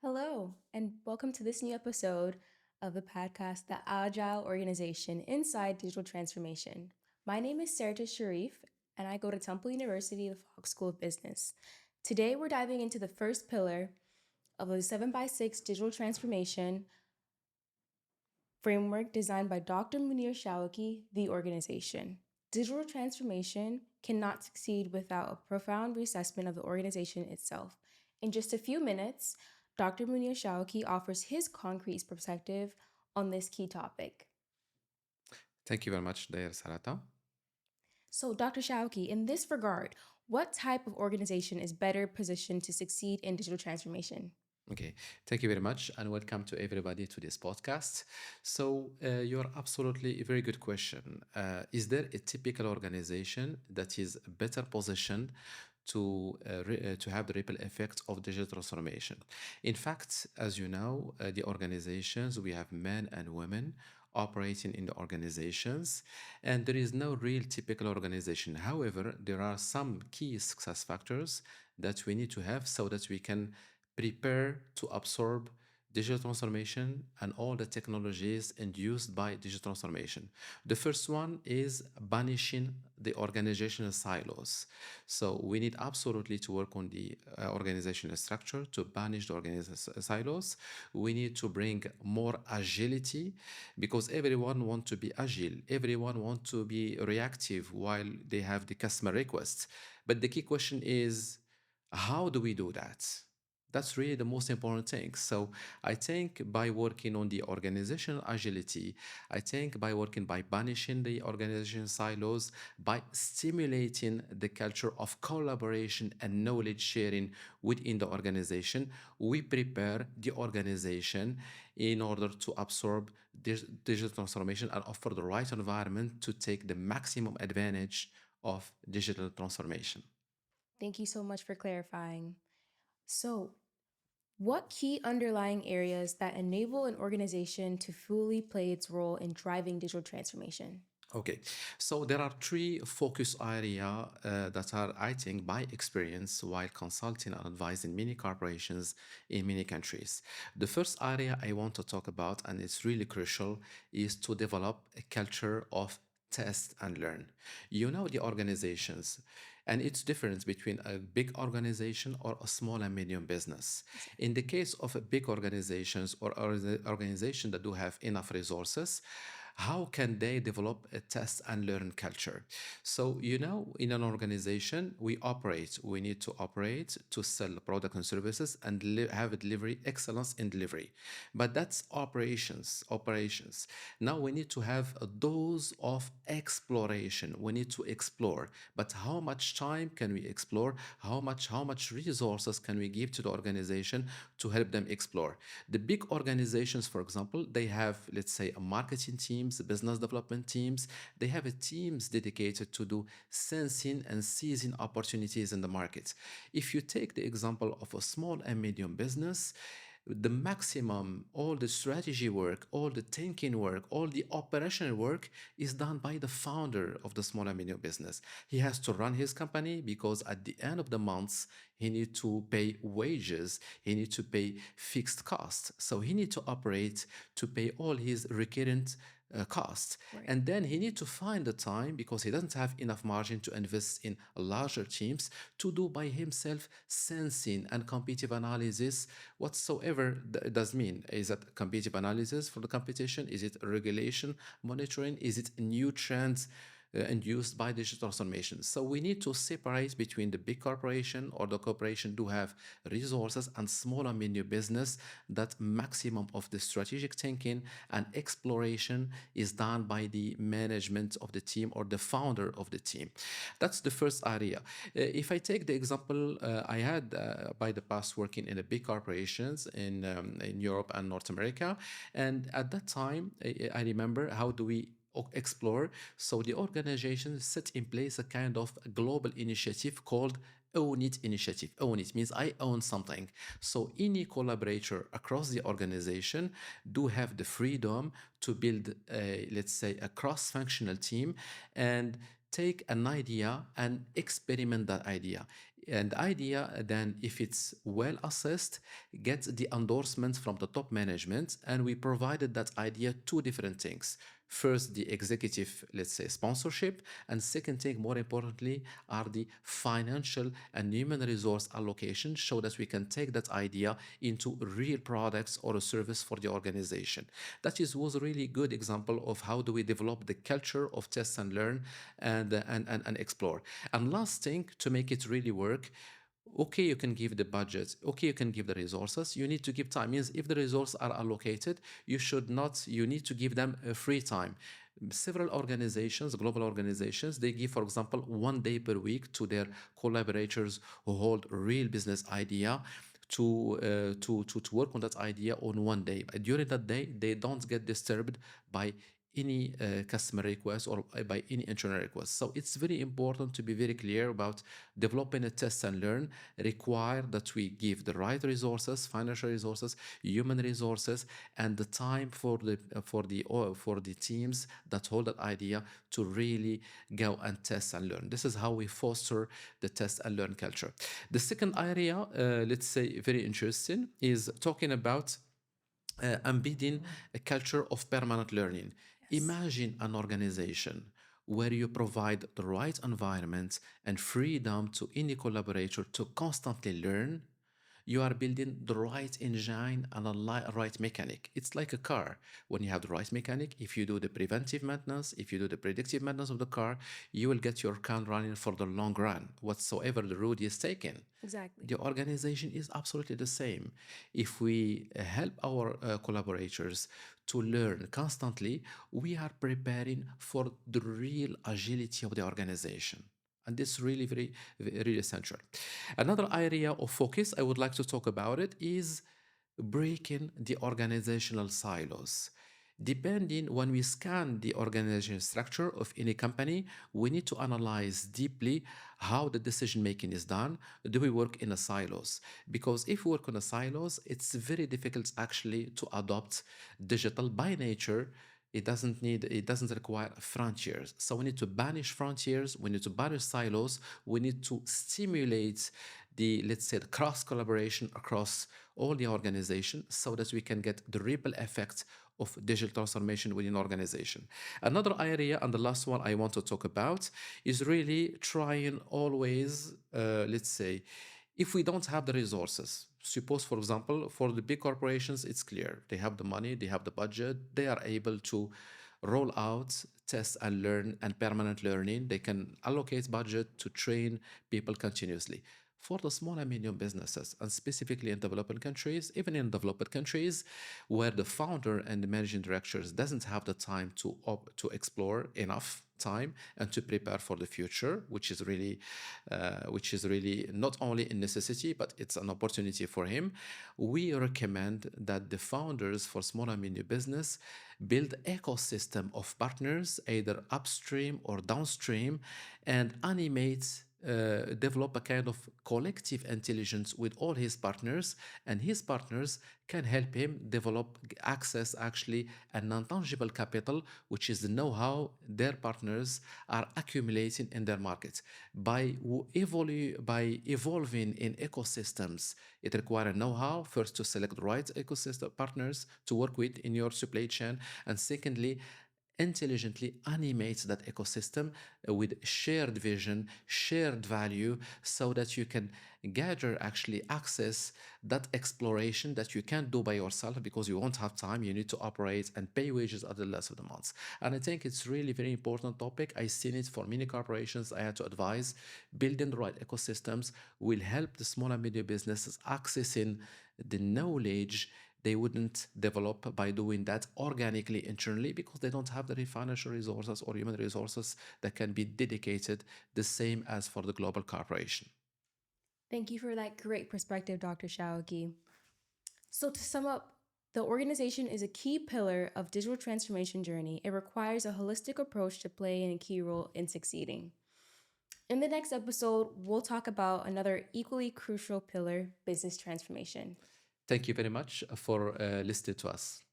Hello, and welcome to this new episode of the podcast, The Agile Organization Inside Digital Transformation. My name is Sarata Cherif, and I go to Temple University, the Fogg School of Business. Today, we're diving into the first pillar of a 7x6 digital transformation framework designed by Dr. Mounir Chaouki, the organization. Digital transformation cannot succeed without a profound reassessment of the organization itself. In just a few minutes, Dr. Mounir Chaouki offers his concrete perspective on this key topic. Thank you very much, dear Sarata. So, Dr. Chaouki, in this regard, what type of organization is better positioned to succeed in digital transformation? Okay, thank you very much, and welcome to everybody to this podcast. You're absolutely a very good question. Is there a typical organization that is better positioned to have the ripple effect of digital transformation? In fact, as you know, the organizations, we have men and women operating in the organizations, and there is no real typical organization. However, there are some key success factors that we need to have so that we can prepare to absorb digital transformation and all the technologies induced by digital transformation. The first one is banishing the organizational silos. So we need absolutely to work on the organizational structure to banish the organizational silos. We need to bring more agility because everyone wants to be agile. Everyone wants to be reactive while they have the customer requests. But the key question is, how do we do that? That's really the most important thing. So I think by working on the organizational agility, I think by banishing the organization silos, by stimulating the culture of collaboration and knowledge sharing within the organization, we prepare the organization in order to absorb digital transformation and offer the right environment to take the maximum advantage of digital transformation. Thank you so much for clarifying. So, what key underlying areas that enable an organization to fully play its role in driving digital transformation? Okay, so there are three focus area that are, I think, by experience while consulting and advising many corporations in many countries. The first area I want to talk about, and it's really crucial, is to develop a culture of test and learn. You know the organizations, and it's difference between a big organization or a small and medium business. In the case of a big organizations or organization that do have enough resources, how can they develop a test and learn culture? So, you know, in an organization, we need to operate to sell products and services and have a delivery excellence in delivery. But that's operations. Now we need to have a dose of exploration. We need to explore. But how much time can we explore? How much resources can we give to the organization to help them explore? The big organizations, for example, they have, let's say, a marketing teams, business development teams. They have a teams dedicated to do sensing and seizing opportunities in the market. If you take the example of a small and medium business, the maximum, all the strategy work, all the thinking work, all the operational work is done by the founder of the small and medium business. He has to run his company because at the end of the months, he needs to pay wages, he needs to pay fixed costs. So he needs to operate to pay all his recurrent costs. Right. And then he needs to find the time because he doesn't have enough margin to invest in larger teams to do by himself sensing and competitive analysis whatsoever it does mean. Is it competitive analysis for the competition? Is it regulation monitoring? Is it new trends induced by digital transformation? So we need to separate between the big corporation or the corporation do have resources and small and medium business that maximum of the strategic thinking and exploration is done by the management of the team or the founder of the team. That's the first area. If I take the example, I had by the past working in the big corporations in Europe and North America. And at that time, I remember how do we explore. So the organization set in place a kind of global initiative called Own It initiative. Own it means I own something. So any collaborator across the organization do have the freedom to build, let's say, a cross-functional team and take an idea and experiment that idea. And the idea, then, if it's well assessed, gets the endorsement from the top management. And we provided that idea two different things. First, the executive, let's say, sponsorship. And second thing, more importantly, are the financial and human resource allocation so that we can take that idea into real products or a service for the organization. Was a really good example of how do we develop the culture of test and learn and explore. And last thing, to make it really work, okay, you can give the budget, okay, you can give the resources, you need to give time. Means if the resources are allocated, you need to give them a free time. Several organizations, global organizations, they give, for example, 1 day per week to their collaborators who hold a real business idea to work on that idea on 1 day. During that day, they don't get disturbed by any customer request or by any internal request. So it's very important to be very clear about developing a test and learn require that we give the right resources, financial resources, human resources, and the time for the teams that hold that idea to really go and test and learn. This is how we foster the test and learn culture. The second area, let's say very interesting, is talking about embedding a culture of permanent learning. Yes. Imagine an organization where you provide the right environment and freedom to any collaborator to constantly learn. You are building the right engine and a right mechanic. It's like a car. When you have the right mechanic, if you do the preventive maintenance, if you do the predictive maintenance of the car, you will get your car running for the long run, whatsoever the road is taken. Exactly. The organization is absolutely the same. If we help our collaborators to learn constantly, we are preparing for the real agility of the organization. And this is really very essential. Another area of focus I would like to talk about it is breaking the organizational silos. Depending when we scan the organizational structure of any company, we need to analyze deeply how the decision making is done. Do we work in a silos? Because if we work in a silos, it's very difficult actually to adopt digital by nature. It doesn't require frontiers. So we need to banish frontiers, we need to banish silos, we need to stimulate the, let's say, the cross collaboration across all the organization so that we can get the ripple effect of digital transformation within organization. Another area, and the last one I want to talk about, is really trying always, let's say, if we don't have the resources, suppose, for example, for the big corporations, it's clear. They have the money, they have the budget, they are able to roll out, test and learn and permanent learning. They can allocate budget to train people continuously. For the small and medium businesses, and specifically in developing countries, even in developed countries, where the founder and the managing directors doesn't have the time to explore enough time and to prepare for the future, which is really not only a necessity but it's an opportunity for him. We recommend that the founders for small and medium business build ecosystem of partners either upstream or downstream and develop a kind of collective intelligence with all his partners, and his partners can help him develop access actually a non-tangible capital, which is the know-how their partners are accumulating in their markets. By evolving in ecosystems, it requires know-how first to select the right ecosystem partners to work with in your supply chain, and secondly, intelligently animates that ecosystem with shared vision, shared value, so that you can gather actually access that exploration that you can't do by yourself because you won't have time. You need to operate and pay wages at the last of the months. And I think it's really very important topic. I've seen it for many corporations. I had to advise building the right ecosystems will help the small and medium businesses accessing the knowledge they wouldn't develop by doing that organically internally because they don't have the financial resources or human resources that can be dedicated the same as for the global corporation. Thank you for that great perspective, Dr. Chaouki. So, to sum up, the organization is a key pillar of digital transformation journey. It requires a holistic approach to play a key role in succeeding. In the next episode, we'll talk about another equally crucial pillar, business transformation. Thank you very much for listening to us.